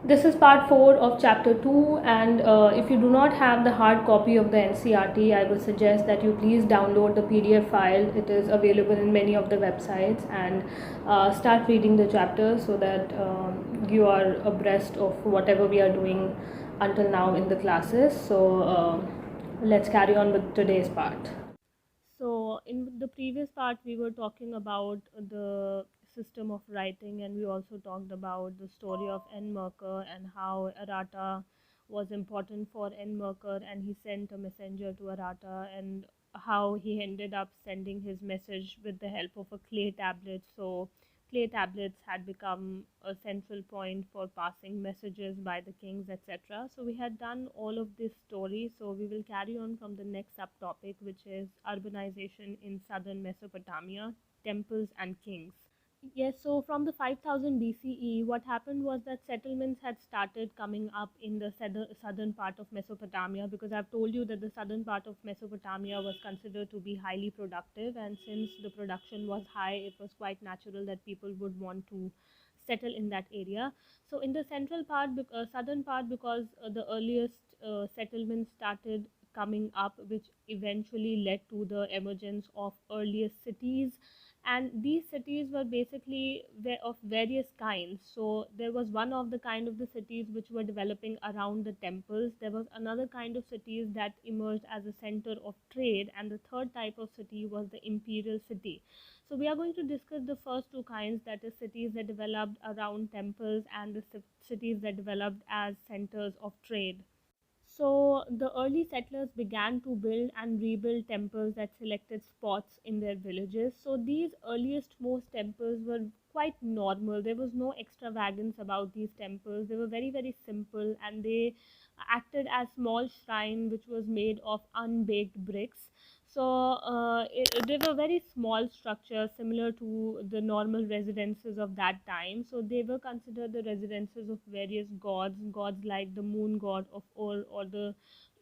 This is part 4 of chapter 2, and if you do not have the hard copy of the NCRT, I would suggest that you please download the PDF file. It is available in many of the websites, and start reading the chapters so that you are abreast of whatever we are doing until now in the classes. So, let's carry on with today's part. So, in the previous part, we were talking about the system of writing, and we also talked about the story of Enmerker and how Errata was important for Enmerker, and he sent a messenger to Errata, and how he ended up sending his message with the help of a clay tablet. So, clay tablets had become a central point for passing messages by the kings, etc. So we had done all of this story. So we will carry on from the next subtopic, which is urbanization in southern Mesopotamia, temples and kings. Yes, so from the 5000 BCE, what happened was that settlements had started coming up in the southern part of Mesopotamia, because I've told you that the southern part of Mesopotamia was considered to be highly productive, and since the production was high, it was quite natural that people would want to settle in that area. So in the central part, southern part, because the earliest settlements started coming up, which eventually led to the emergence of earliest cities, and these cities were basically of various kinds. So there was one of the kind of the cities which were developing around the temples. There was another kind of cities that emerged as a center of trade, and the third type of city was the imperial city. So we are going to discuss the first two kinds, that is cities that developed around temples and the cities that developed as centers of trade. So the early settlers began to build and rebuild temples at selected spots in their villages. So these earliest most temples were quite normal. There was no extravagance about these temples. They were very, very simple, and they acted as small shrine which was made of unbaked bricks. So they were very small structures similar to the normal residences of that time. So they were considered the residences of various gods like the moon god of or the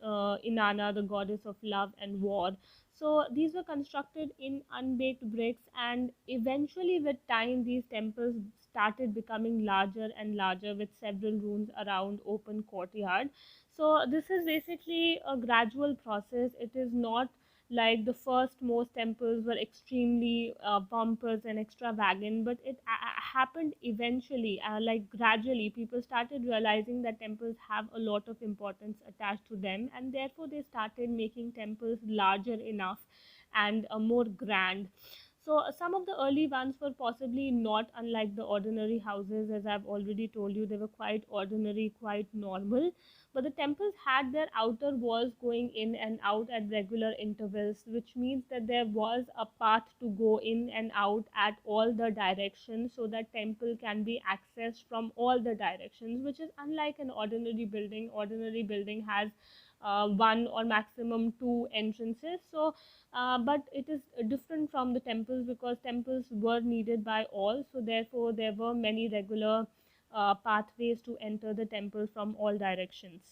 Inanna, the goddess of love and war. So these were constructed in unbaked bricks, and eventually, with time, these temples started becoming larger and larger with several rooms around open courtyard. So this is basically a gradual process. It is not like the first most temples were extremely pompous and extravagant, but it happened eventually, like gradually people started realizing that temples have a lot of importance attached to them, and therefore they started making temples larger enough and more grand. So some of the early ones were possibly not unlike the ordinary houses. As I've already told you, they were quite ordinary, quite normal, but the temples had their outer walls going in and out at regular intervals, which means that there was a path to go in and out at all the directions, so that temple can be accessed from all the directions, which is unlike an ordinary building. Ordinary building has one or maximum two entrances. So but it is different from the temples, because temples were needed by all, so therefore there were many regular pathways to enter the temple from all directions.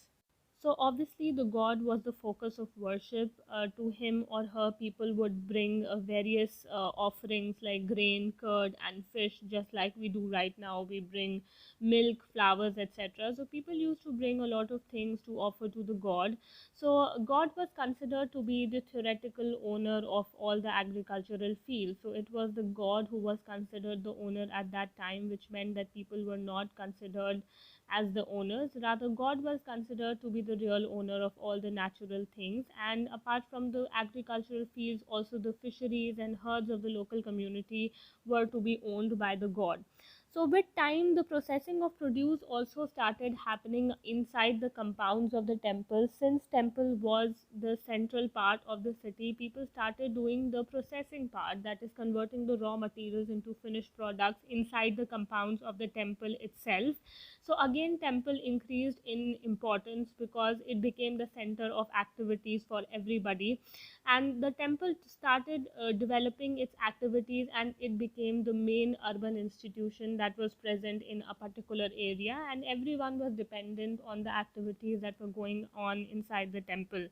So obviously the god was the focus of worship. To him or her, people would bring various offerings like grain, curd, and fish, just like we do right now. We bring milk, flowers, etc. So people used to bring a lot of things to offer to the god. So God was considered to be the theoretical owner of all the agricultural fields. So it was the god who was considered the owner at that time, which meant that people were not considered as the owners. Rather, God was considered to be the real owner of all the natural things. And apart from the agricultural fields, also the fisheries and herds of the local community were to be owned by the god. So, with time, the processing of produce also started happening inside the compounds of the temple. Since temple was the central part of the city, people started doing the processing part, that is converting the raw materials into finished products inside the compounds of the temple itself. So again, temple increased in importance because it became the center of activities for everybody, and the temple started developing its activities, and it became the main urban institution that was present in a particular area, and everyone was dependent on the activities that were going on inside the temple.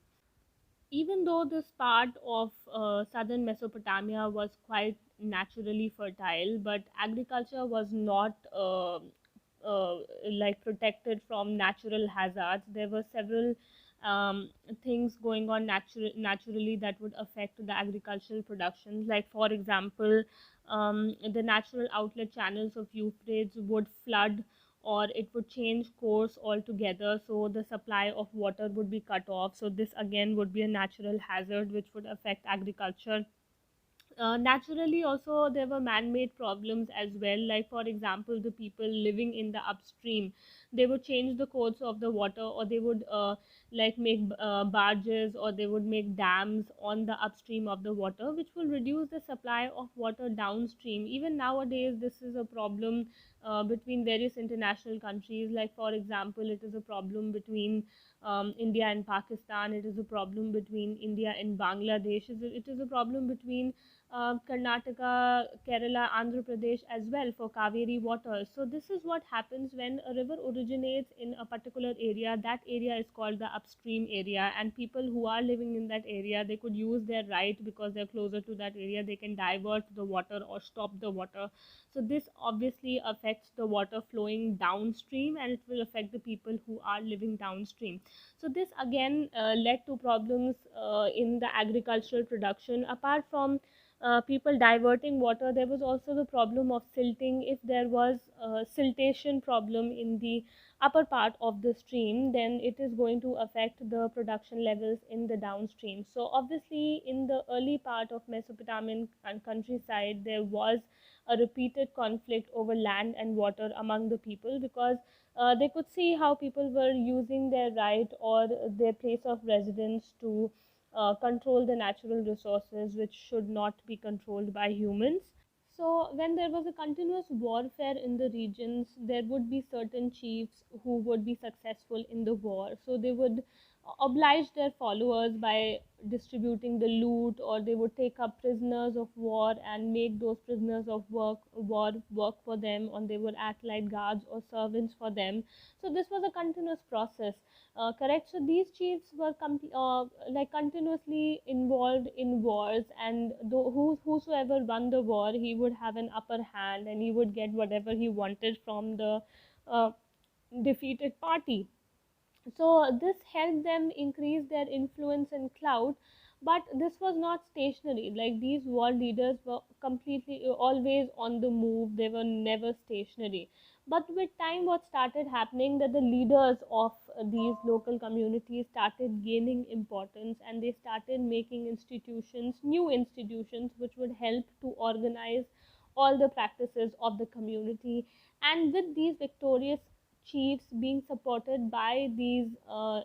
Even though this part of southern Mesopotamia was quite naturally fertile, but agriculture was not like protected from natural hazards. There were several um, things going on naturally that would affect the agricultural productions. Like for example, the natural outlet channels of Euphrates would flood, or it would change course altogether, so the supply of water would be cut off. So this again would be a natural hazard which would affect agriculture. Naturally also there were man-made problems as well, like for example the people living in the upstream, they would change the course of the water, or they would like make barges, or they would make dams on the upstream of the water, which will reduce the supply of water downstream. Even nowadays this is a problem between various international countries. Like for example, it is a problem between India and Pakistan, it is a problem between India and Bangladesh, it is a problem between Karnataka, Kerala, Andhra Pradesh as well for Kaveri water. So this is what happens when a river originates in a particular area. That area is called the upstream area, and people who are living in that area, they could use their right, because they're closer to that area, they can divert the water or stop the water. So this obviously affects the water flowing downstream, and it will affect the people who are living downstream. So this again led to problems in the agricultural production. Apart from people diverting water, there was also the problem of silting. If there was a siltation problem in the upper part of the stream, then it is going to affect the production levels in the downstream. So obviously in the early part of Mesopotamian countryside, there was a repeated conflict over land and water among the people, because they could see how people were using their right or their place of residence to control the natural resources, which should not be controlled by humans. So, when there was a continuous warfare in the regions, there would be certain chiefs who would be successful in the war. So, they would oblige their followers by distributing the loot, or they would take up prisoners of war and make those prisoners of war work for them, or they would act like guards or servants for them. So, this was a continuous process. Correct. So these chiefs were like continuously involved in wars, and whosoever won the war, he would have an upper hand, and he would get whatever he wanted from the uh, defeated party. So this helped them increase their influence and clout. But this was not stationary. Like these war leaders were completely always on the move, they were never stationary. But with time, what started happening, that the leaders of these local communities started gaining importance, and they started making institutions, new institutions, which would help to organize all the practices of the community. And with these victorious chiefs being supported by these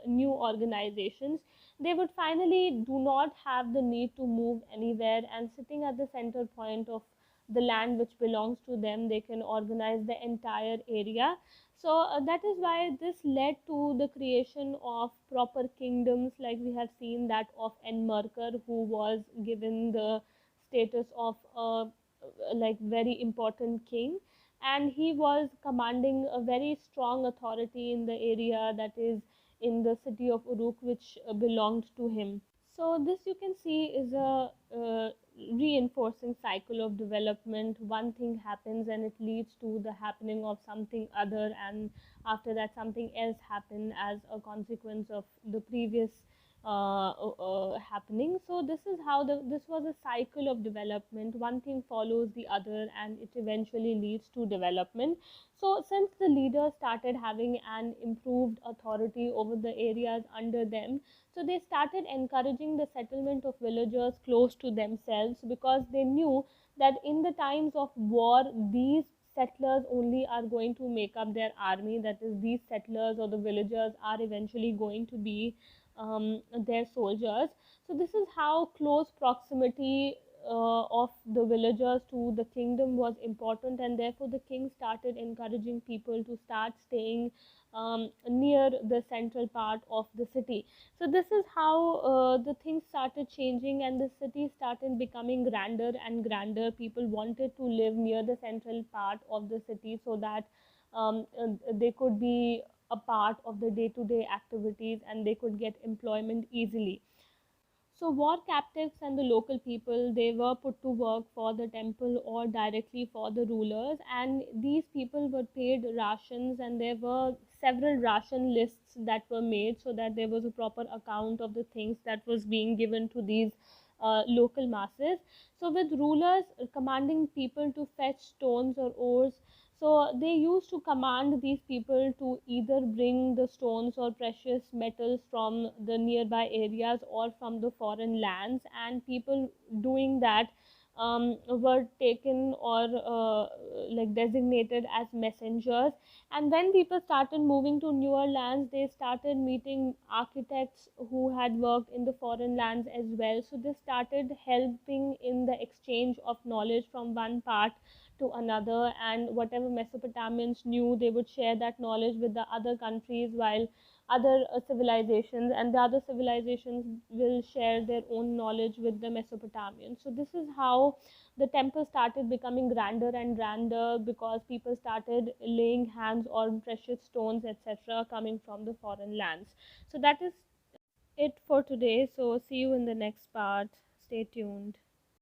new organizations, they would finally do not have the need to move anywhere, and sitting at the center point of the land which belongs to them, they can organize the entire area. So that is why this led to the creation of proper kingdoms, like we have seen that of Enmerkar, who was given the status of a like very important king, and he was commanding a very strong authority in the area, that is in the city of Uruk, which belonged to him. So this, you can see, is a reinforcing cycle of development. One thing happens and it leads to the happening of something other, and after that something else happen as a consequence of the previous happening. So this is how this was a cycle of development. One thing follows the other, and it eventually leads to development. So since the leaders started having an improved authority over the areas under them, so they started encouraging the settlement of villagers close to themselves, because they knew that in the times of war, these settlers only are going to make up their army. That is, these settlers or the villagers are eventually going to be their soldiers. So this is how close proximity of the villagers to the kingdom was important, and therefore the king started encouraging people to start staying near the central part of the city. So this is how the things started changing, and the city started becoming grander and grander. People wanted to live near the central part of the city, so that they could be a part of the day-to-day activities, and they could get employment easily. So war captives and the local people, they were put to work for the temple or directly for the rulers, and these people were paid rations, and there were several ration lists that were made so that there was a proper account of the things that was being given to these local masses. So with rulers commanding people to fetch stones or ores, so they used to command these people to either bring the stones or precious metals from the nearby areas or from the foreign lands, and people doing that were taken or like designated as messengers. And when people started moving to newer lands, they started meeting architects who had worked in the foreign lands as well. So they started helping in the exchange of knowledge from one part to another, and whatever Mesopotamians knew, they would share that knowledge with the other countries, while other civilizations and the other civilizations will share their own knowledge with the Mesopotamians. So this is how the temple started becoming grander and grander, because people started laying hands on precious stones, etc., coming from the foreign lands. So that is it for today. So see you in the next part. Stay tuned.